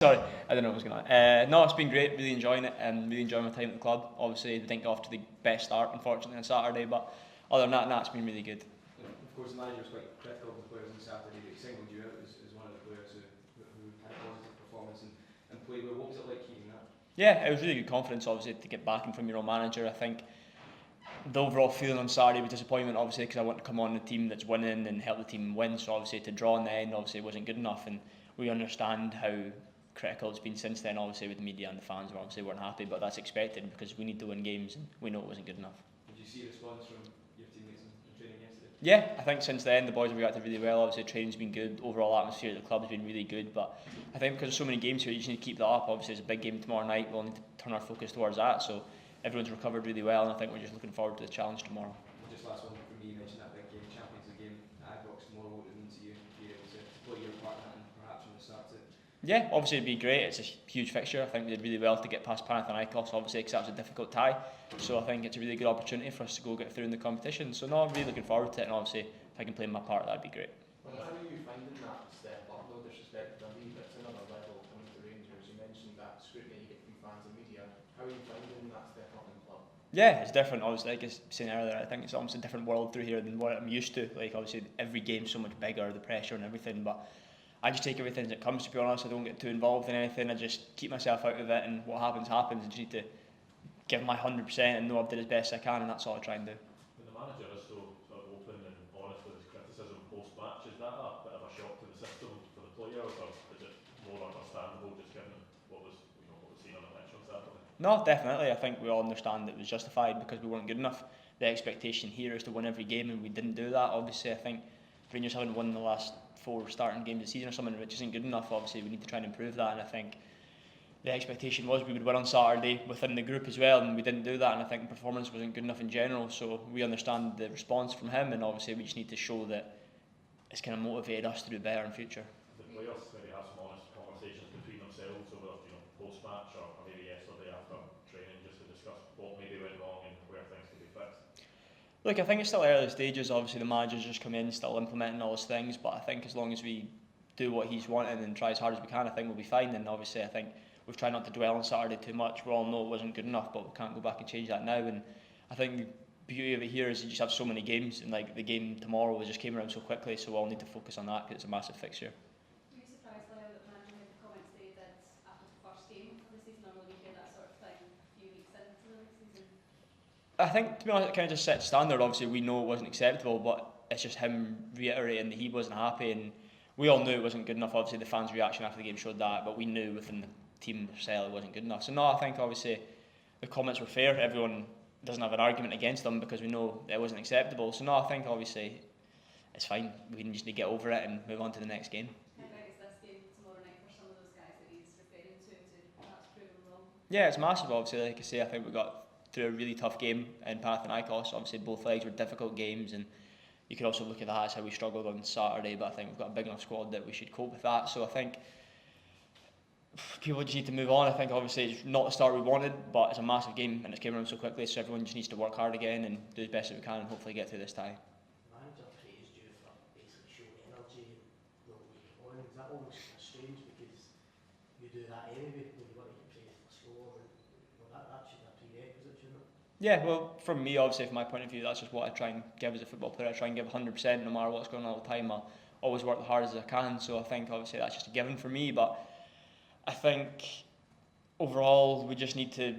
Sorry, I don't know what was going on. No, it's been great, really enjoying it and really enjoying my time at the club. Obviously, we didn't get off to the best start, unfortunately, on Saturday, but other than that, it's been really good. Of course, the manager was quite critical of the players on Saturday, but he singled you out as one of the players who had a positive performance and played well. What was it like keeping that? Yeah, it was really good confidence, obviously, to get backing from your own manager. I think the overall feeling on Saturday was disappointment, obviously, because I want to come on a team that's winning and help the team win. So obviously, to draw in the end, obviously, wasn't good enough, and we understand how critical it's been since then, obviously, with the media and the fans who obviously weren't happy, but that's expected because we need to win games and we know it wasn't good enough. Did you see a response from your teammates in training yesterday? Yeah, I think since then the boys have reacted really well. Obviously, training's been good, overall atmosphere at the club's been really good, but I think because there's so many games here, you just need to keep that up. Obviously, it's a big game tomorrow night, we'll need to turn our focus towards that, so everyone's recovered really well, and I think we're just looking forward to the challenge tomorrow. Just last one from me, you mentioned that big game, Champions League game at Ibrox tomorrow. What does it mean to you to be able to play your part in that and perhaps from the start to? Yeah, obviously it'd be great. It's a huge fixture. I think we did really well to get past Panathinaikos, obviously, because that was a difficult tie. So I think it's a really good opportunity for us to go get through in the competition. So no, I'm really looking forward to it, and obviously if I can play my part, that'd be great. Well, how are you finding that step up? No disrespect to Dundee, but it's another level coming to Rangers. You mentioned that scrutiny you get from fans and media. How are you finding that step up in the club? Yeah, it's different. Obviously, like I was saying earlier, I think it's almost a different world through here than what I'm used to. Like obviously, every game's so much bigger, the pressure and everything. But I just take everything as it comes. To be honest, I don't get too involved in anything. I just keep myself out of it, and what happens happens. I just need to give my 100% and know I've did as best I can, and that's all I try and do. When the manager is so sort of open and honest with his criticism post-match, is that a bit of a shock to the system for the players, or is it more understandable just given what was seen on the pitch on Saturday? No, definitely. I think we all understand it was justified because we weren't good enough. The expectation here is to win every game, and we didn't do that. Obviously, I think Rangers haven't won the last 4 starting games of the season or something, which isn't good enough. Obviously, we need to try and improve that, and I think the expectation was we would win on Saturday within the group as well, and we didn't do that, and I think the performance wasn't good enough in general. So we understand the response from him, and obviously we just need to show that it's kind of motivated us to do better in future. The players maybe have some honest conversations between themselves over post-match or maybe yesterday after training, just to discuss what maybe went wrong and where things could be fixed. Look, I think it's still early stages. Obviously, the manager's just come in, still implementing all those things. But I think as long as we do what he's wanting and try as hard as we can, I think we'll be fine. And obviously, I think we've tried not to dwell on Saturday too much. We all know it wasn't good enough, but we can't go back and change that now. And I think the beauty of it here is you just have so many games, and like the game tomorrow just came around so quickly. So we'll all need to focus on that because it's a massive fixture. Were you surprised, Lyall, that the manager made the comments that he did after the first game of the season, or will you hear that sort of thing a few weeks into the season? I think, to be honest, it kind of just set standard. Obviously, we know it wasn't acceptable, but it's just him reiterating that he wasn't happy, and we all knew it wasn't good enough. Obviously, the fans' reaction after the game showed that, but we knew within the team cell it wasn't good enough. So no, I think obviously the comments were fair. Everyone doesn't have an argument against them because we know it wasn't acceptable. So no, I think obviously it's fine. We just need to get over it and move on to the next game. How big is this game tomorrow night for some of those guys that he's referring to perhaps prove them wrong? Yeah, it's massive. Obviously, like I say, I think we got through a really tough game in Panathinaikos. Obviously, both legs were difficult games, and you could also look at that as how we struggled on Saturday. But I think we've got a big enough squad that we should cope with that. So I think people just need to move on. I think obviously it's not the start we wanted, but it's a massive game and it's came around so quickly. So everyone just needs to work hard again and do as best as we can, and hopefully get through this tie. The manager praised you for basically showing energy and the way you're on. Is that almost kind of strange because you do that anyway when you want to get praised for score? And that should be a prerequisite, shouldn't it? Yeah, well, from me, obviously, from my point of view, that's just what I try and give as a football player. I try and give 100% no matter what's going on all the time. I'll always work the hardest as I can. So I think obviously that's just a given for me. But I think overall we just need to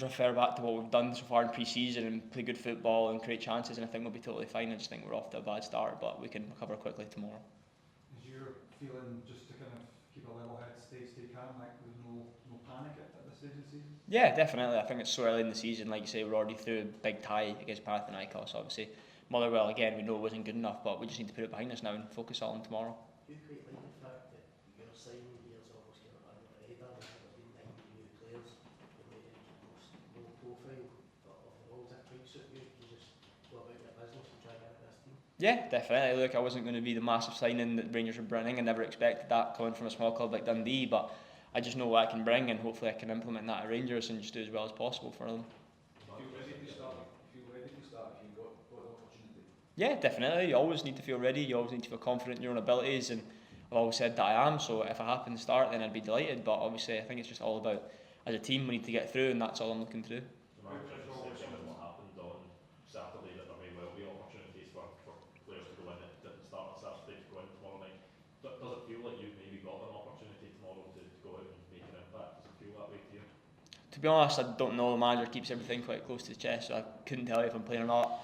refer back to what we've done so far in pre-season and play good football and create chances, and I think we'll be totally fine. I just think we're off to a bad start, but we can recover quickly tomorrow. Is your feeling just to kind of keep a level head, stay calm, like there's no panic at this stage of the season? Yeah, definitely. I think it's so early in the season. Like you say, we're already through a big tie against Panathinaikos. Obviously, Motherwell again, we know it wasn't good enough, but we just need to put it behind us now and focus on tomorrow. You quite like the fact that your signing here is almost kind of under the radar. There's been 90 new players, and maybe low profile, but overall, does that quite suit you? You just go about your business and try to get this team? Yeah, definitely. Look, I wasn't going to be the massive signing that Rangers were bringing. I never expected that coming from a small club like Dundee, but I just know what I can bring, and hopefully I can implement that at Rangers and just do as well as possible for them. Feel ready to start if you got the opportunity? Yeah, definitely. You always need to feel ready. You always need to feel confident in your own abilities, and I've always said that I am, so if I happen to start then I'd be delighted, but obviously I think it's just all about, as a team we need to get through, and that's all I'm looking to do. The manager just said, given what happened on Saturday, that there may well be opportunities for players to go in that didn't start on Saturday to go in tomorrow night. Does it feel like you've maybe got an opportunity tomorrow to go out and make an impact? Does it feel that way to you? To be honest, I don't know. The manager keeps everything quite close to the chest, so I couldn't tell you if I'm playing or not.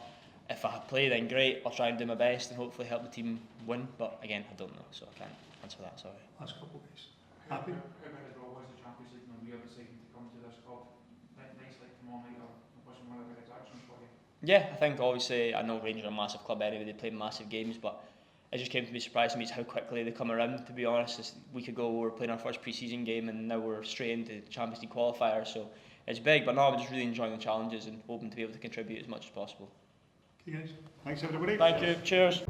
If I play, then great. I'll try and do my best and hopefully help the team win. But again, I don't know, so I can't answer that. Sorry. Last couple of days. How Happy? big a draw was the Champions League when we were deciding to come to this club? Nights like tomorrow night, or wasn't one of the big attractions for you? Yeah, I think obviously I know Rangers are a massive club anyway. They play massive games, but it just came to be surprised to me how quickly they come around. To be honest, a week ago we were playing our first pre-season game, and now we're straight into Champions League qualifier. So it's big, but no, I'm just really enjoying the challenges and hoping to be able to contribute as much as possible. Okay, guys. Thanks, everybody. Thank you. Cheers.